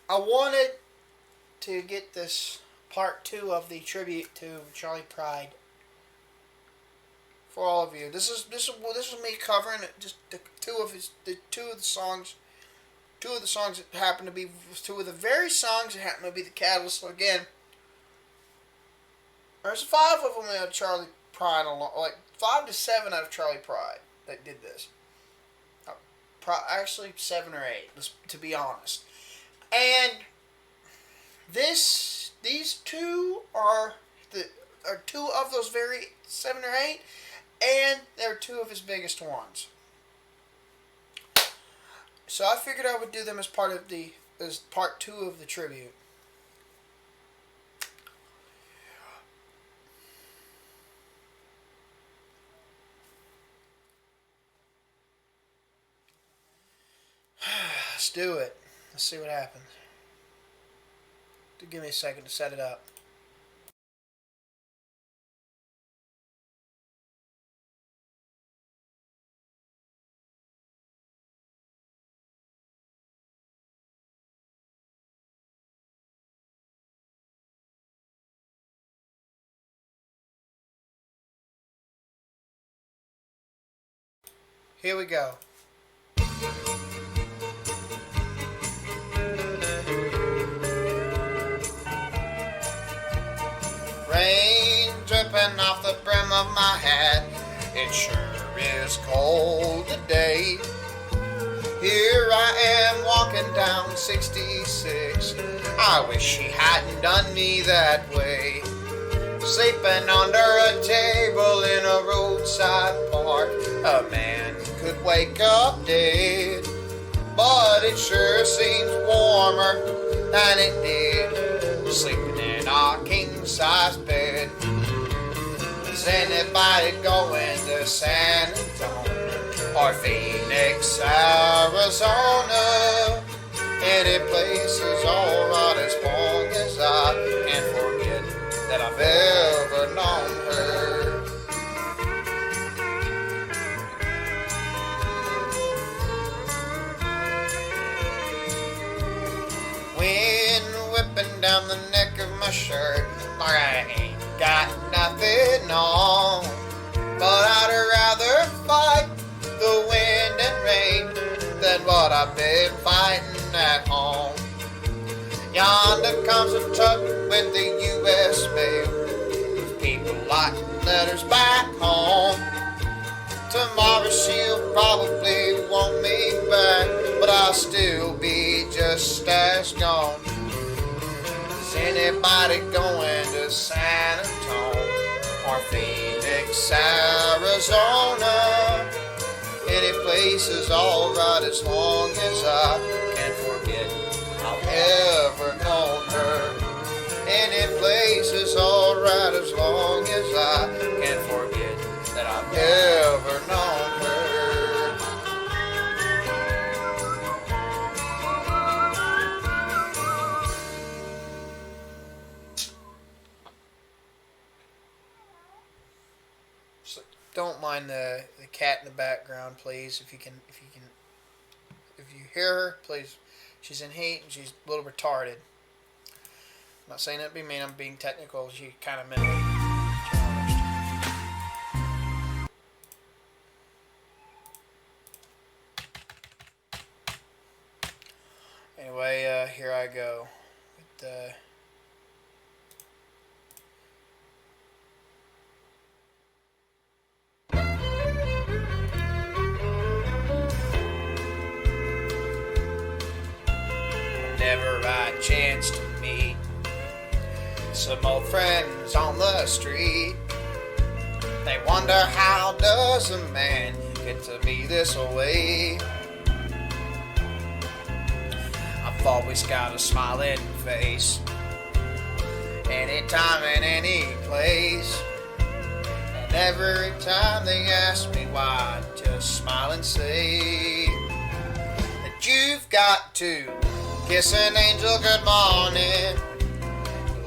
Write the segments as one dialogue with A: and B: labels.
A: I wanted to get this part 2 of the tribute to Charlie Pride for all of you. This was me covering just the two of the songs. Two of the songs that happen to be two of the very songs that happen to be the catalyst. So again, there's 5 of them out of Charlie Pride, like 5 to 7 out of Charlie Pride that did this. Actually, 7 or 8, to be honest. And these two are 2 of those very 7 or 8, and they're 2 of his biggest ones. So I figured I would do them as part 2 of the tribute. Let's do it. Let's see what happens. Give me a second to set it up. Here we go. Rain dripping off the brim of my hat. It sure is cold today. Here I am walking down 66. I wish she hadn't done me that way. Sleeping under a table in a roadside park. A man could wake up dead, but it sure seems warmer than it did sleeping in our king-size bed. Is anybody going to San Antonio or Phoenix, Arizona? Any place is alright as long as I can forget that I've ever known her. Wind whipping down the neck of my shirt like I ain't got nothing on. But I'd rather fight the wind and rain than what I've been fighting at home. Yonder comes a truck with the U.S. mail. People like letters back home. Tomorrow she'll probably want me back, but I'll still be just as gone. Is anybody going to San Antonio or Phoenix, Arizona? Any place is alright as long as I can forget I've ever known her. Any place is alright as long as I can forget that I've ever known her. So don't mind the cat in the background, please. If you hear her, please. She's in heat and she's a little retarded. I'm not saying that to be mean. I'm being technical. She kind of mentally challenged. Anyway, here I go. With, whenever I chance to meet some old friends on the street, they wonder how does a man get to be this way. I've always got a smiling face, anytime and any place. And every time they ask me why, I just smile and say that you've got to kiss an angel good morning.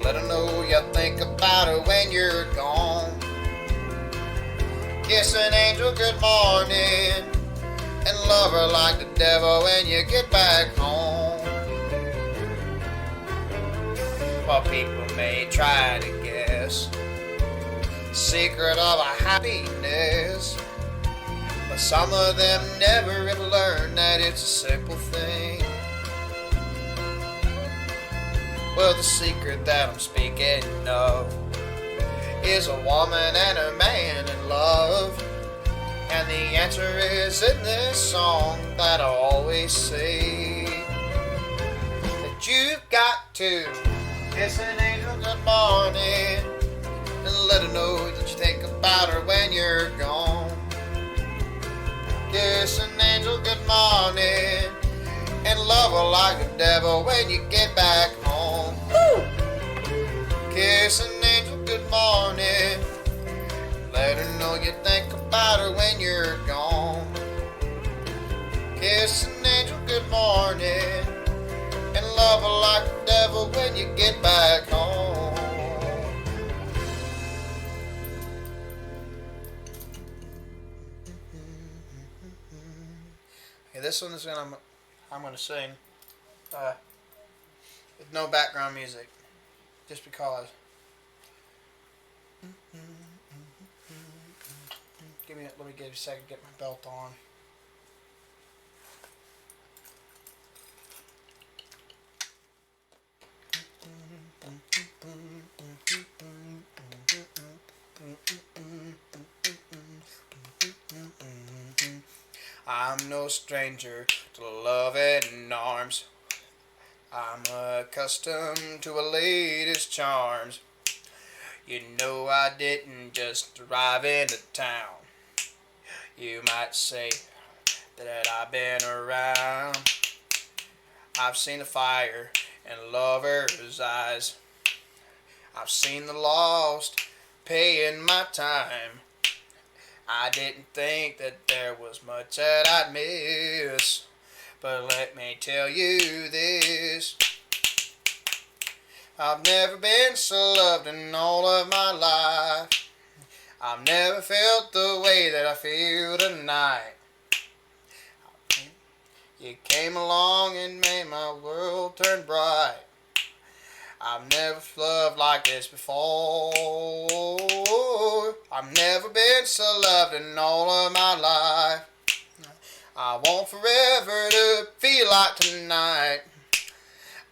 A: Let her know you think about her when you're gone. Kiss an angel good morning and love her like the devil when you get back home. while people may try to guess the secret of our happiness. But some of them never ever learn that it's a simple thing. Well, the secret that I'm speaking of is a woman and a man in love. And the answer is in this song that I always sing. That you've got to kiss an angel good morning and let her know that you think about her when you're gone. Kiss an angel good morning and love her like a devil when you get back home. Woo! Kiss an angel good morning, let her know you think about her when you're gone. Kiss an angel good morning and love her like a devil when you get back home. Okay, this one is I'm gonna sing with no background music, just because. Let me give a second to get my belt on. I'm no stranger to love and arms. I'm accustomed to a lady's charms. You know I didn't just arrive into town. You might say that I've been around. I've seen the fire in lovers' eyes. I've seen the lost paying my time. I didn't think that there was much that I'd miss, but let me tell you this. I've never been so loved in all of my life. I've never felt the way that I feel tonight. You came along and made my world turn bright. I've never loved like this before. I've never been so loved in all of my life. I want forever to feel like tonight.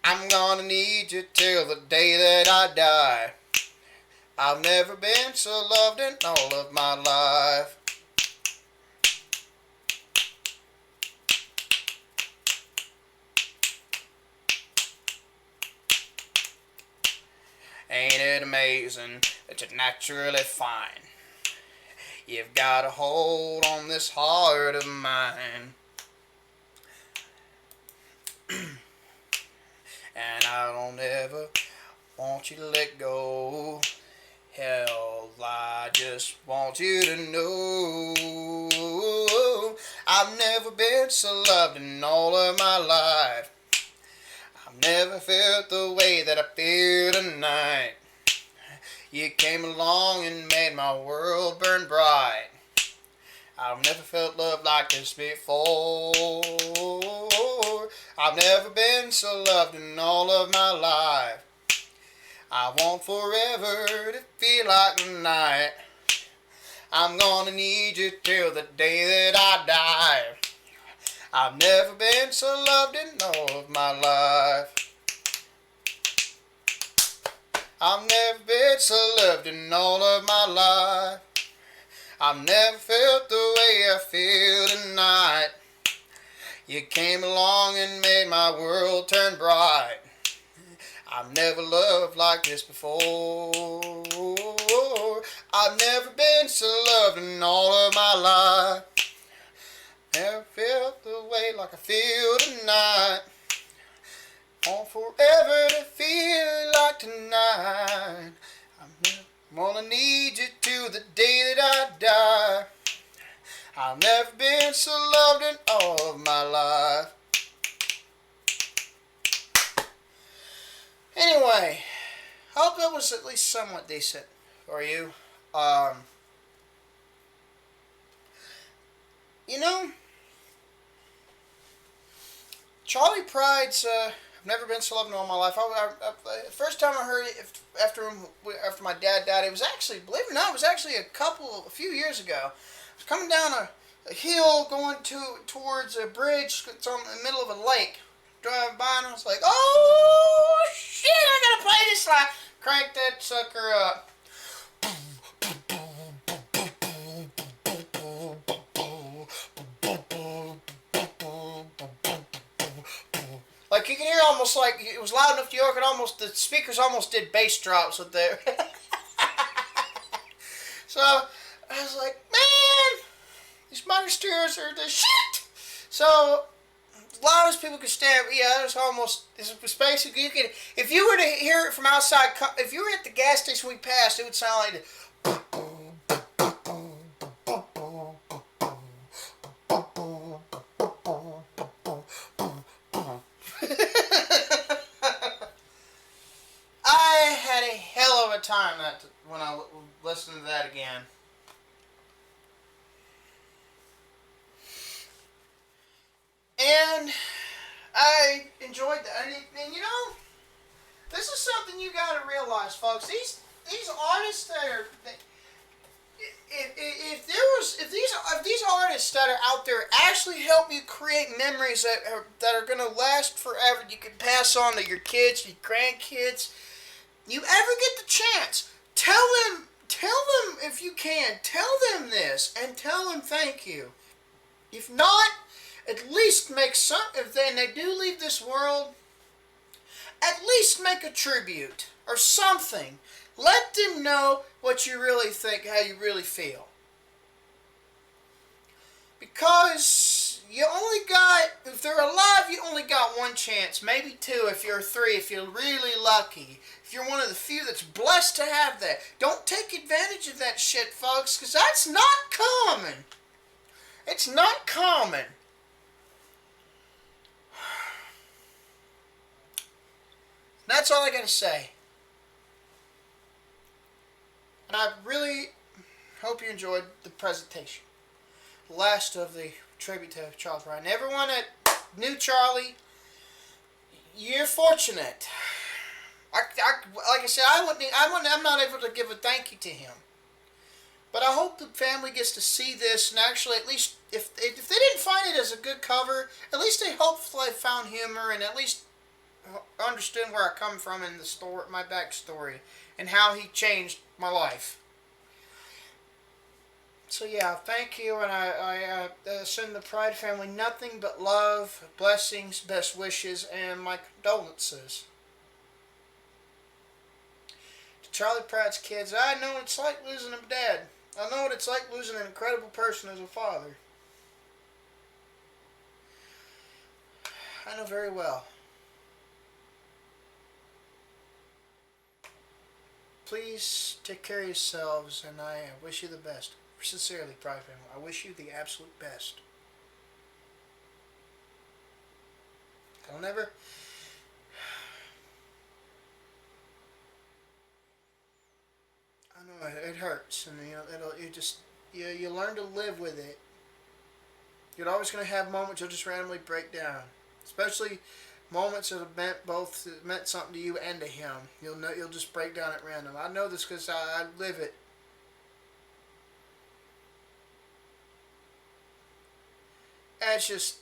A: I'm gonna need you till the day that I die. I've never been so loved in all of my life. Ain't it amazing that you're naturally fine? You've got a hold on this heart of mine. And I don't ever want you to let go. Hell, I just want you to know I've never been so loved in all of my life. I've never felt the way that I feel tonight. You came along and made my world burn bright. I've never felt love like this before. I've never been so loved in all of my life. I want forever to feel like tonight. I'm gonna need you till the day that I die. I've never been so loved in all of my life. I've never been so loved in all of my life. I've never felt the way I feel tonight. You came along and made my world turn bright. I've never loved like this before. I've never been so loved in all of my life. Never felt the way like I feel tonight. Want forever to feel like tonight. I'm gonna need you to the day that I die. I've never been so loved in all of my life. Anyway, I hope that was at least somewhat decent for you. You know, Charlie Pride's I've never been so loved in all my life. The first time I heard it after my dad died, it was actually, believe it or not, it was actually a few years ago. I was coming down a hill going towards a bridge that's on the middle of a lake. Driving by and I was like, oh shit, I gotta play this slide. Crank that sucker up. Like you can hear almost like it was loud enough the speakers almost did bass drops with there. So I was like, man, these motor steers are the shit. So as loud as people could stand, yeah, it was basically, you could, if you were to hear it from outside, if you were at the gas station we passed, it would sound like I had a hell of a time when I listened to that again. And I enjoyed that. And you know, this is something you got to realize, folks. These artists if these artists that are out there actually help you create memories that are going to last forever, you can pass on to your kids, your grandkids. You ever get the chance, tell them if you can, tell them this and tell them thank you. If not, at least make some, if they do leave this world, at least make a tribute or something. Let them know what you really think, how you really feel. Because you only got, if they're alive, you only got one chance, maybe two if you're three, if you're really lucky. If you're one of the few that's blessed to have that. Don't take advantage of that shit, folks, because that's not common. It's not common. That's all I got to say. And I really hope you enjoyed the presentation. The last of the tribute to Charles Ryan. Everyone that knew Charlie, you're fortunate. Like I said, I'm not able to give a thank you to him. But I hope the family gets to see this and actually, at least, if they didn't find it as a good cover, at least they hopefully found humor and at least understood where I come from in the story, my backstory, and how he changed my life. So yeah, thank you, and I send the Pride family nothing but love, blessings, best wishes, and my condolences. To Charlie Pratt's kids, I know what it's like losing a dad. I know what it's like losing an incredible person as a father. I know very well. Please take care of yourselves, and I wish you the best. Sincerely, Pride family, I wish you the absolute best. I'll never... I know it hurts, and you learn to live with it. You're always going to have moments you'll just randomly break down, especially moments that have meant something to you and to him. You'll just break down at random. I know this because I live it. And it's just,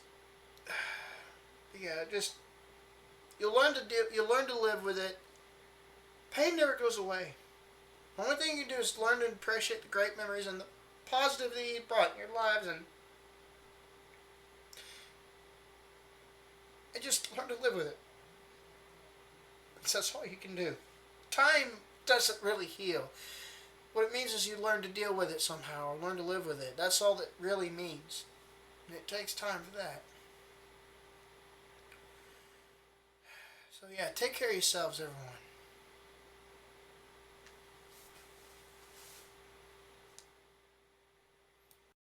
A: yeah, just you'll learn to live with it. Pain never goes away. The only thing you can do is learn to appreciate the great memories and the positivity you brought in your lives, and just learn to live with it. That's all you can do. Time doesn't really heal. What it means is you learn to deal with it somehow, or learn to live with it. That's all that really means. And it takes time for that. So yeah, take care of yourselves, everyone.